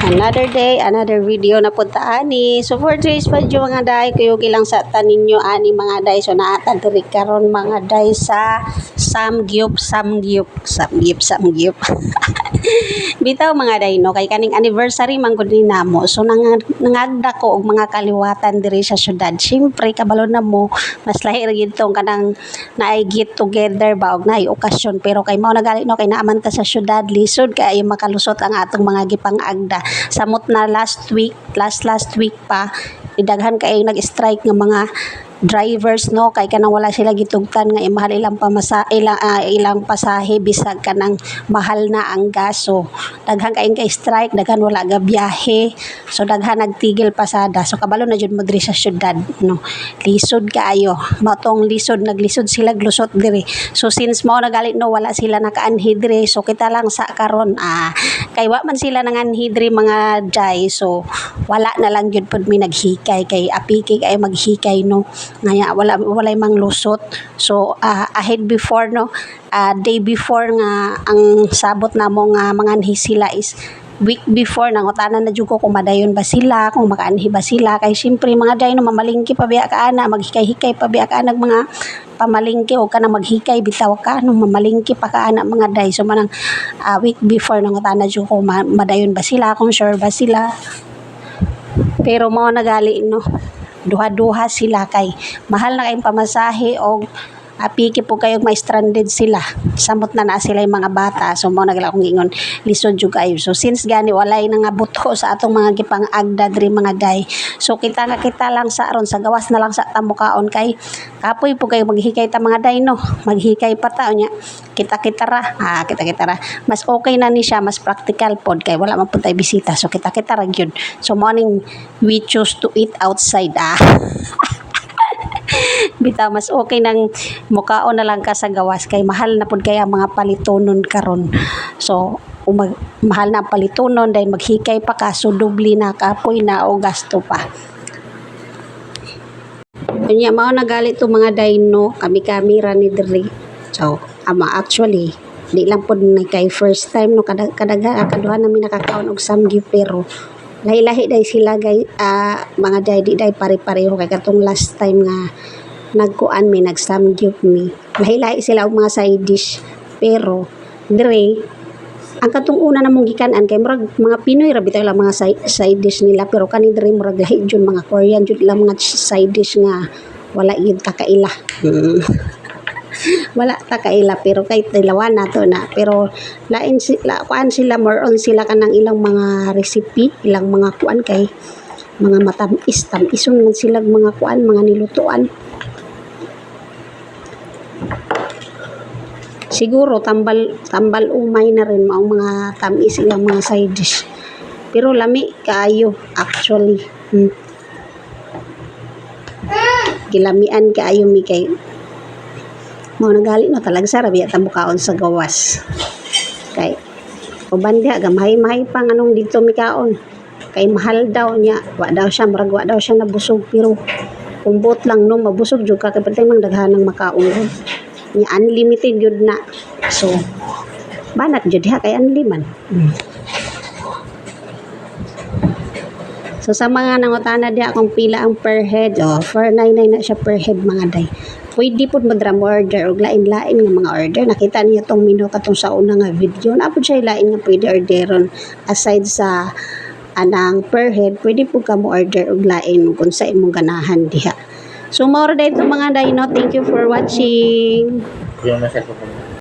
Another day, another video na punta ani. So for today's video mga day, kuyugi lang sa tanin nyo ani mga day. So naatag diri karon mga day sa samgyup. Bitaw mga day no, kay kaning anniversary man gud ni namo. So nangagda ko og mga kaliwatan diri sa syudad. Syempre kabalo na mo, mas lahi ra gyud tong kanang naay get together ba og naay okasyon, pero kay mao nagali no, kay naaman ta sa syudad, lisod kay makalusot ang atong mga gipang-agda. Samot na last week pa, idaghan kay nag-strike nga mga drivers no, kay kanang wala sila gitugtan nga imahal ilang ilang pasahe bisag kanang mahal na ang gaso. Daghan kay strike, daghan wala ga biyahe, so daghan nagtigil pasada. So kabalo na jud mo diri sa syudad no, lisod kaayo matong naglisod sila glusot diri. So since mao nagali no, wala sila nakaanhi diri, so kita lang sa karon kay wa man sila nanganhi diri mga jay, so wala na lang jud pud mi naghikay kay apiki kay maghikay no, ngaya walay mang lusot. So ahead before no, day before nga ang sabot namo nga manganhi sila is week before, nangutanan na jud ko kung madayon ba sila, kung makaanhi ba sila, kay syempre mga day no, mamalingki pa biya ka ana, maghikay-hikay pa biya ka nag mga pamalingki o kana maghikay bitaw ka no, mamalingki pa ka ana mga day. So manang week before nangutanan jud ko madayon ba sila, kung sure ba sila, pero mao nagali no, duha-duha sila kay mahal na kayong pamasahe og apiki po kayo may stranded sila, samot na sila yung mga bata. So mao nagala kong ingon lisod jud kayo. So since gani walay na nga buto sa atong mga gipang-agda diri mga day, so kita lang sa aron sa gawas na lang sa tamukaon kay kapoy po kayo maghikay ta mga day no, maghikay pa ta nya kita ra mas okay na ni siya, mas practical pod kay wala man pud tay bisita, so kita ra gyud. So morning we choose to eat outside bitaw mas okay nang mukaon na lang ka sa gawas kay mahal na pud kaya mga palitonon karon. So mahal na palitonon dahil maghikay pa ka, so dubli na kapoy na o gasto pa. Kanya mao nagali to mga dino, kami ra ni diri. So actually di lang pud na kay first time no, kaduha namin nakakaon og samgyup, pero lahi-lahi day sila mga day, di day pare-pareho kay katong last time nga nagkuan mi, nagsamgyup mi, lahi-lahi sila og mga side dish. Pero dire ang katong una namong gikanan kay murag mga Pinoy ra bitaw lang mga side dish nila, pero kani dire murag lahi jud mga Korean jud lang mga side dish nga wala gyud kakaila. Wala ta kaila, pero kay tilawan nato na, pero lain sila kuan sila, more on sila kanang ilang mga recipe, ilang mga kuan kay mga tamis-ison man sila mga kuan, mga nilutuan. Siguro tambal umay na rin maong mga tamis ilang mga side dish, pero lami kaayo actually. Gilamian kaayo mi kay mao nagali no, talagsa ra biya ta mukaon sa gawas kay uban diha gamay pang anong dito mikaon kay mahal daw nya, wa daw siya nabusog, pero kumbot lang no, mabusog jud ka kay patay mang daghanang makaon nya, unlimited jud na. So banat jud diha kay unlimited. So sa mga nangutana diha kung pila ang per head, 499 na siya per head mga day. Pwede po madram order og lain-lain nga mga order. Nakita niyo tong menu katong sa una nga video. Napod siya lain nga pwede orderon aside sa anang per head. Pwede po ka mo order og lain kung sa imong ganahan diha. So more dito mga dino. Thank you for watching.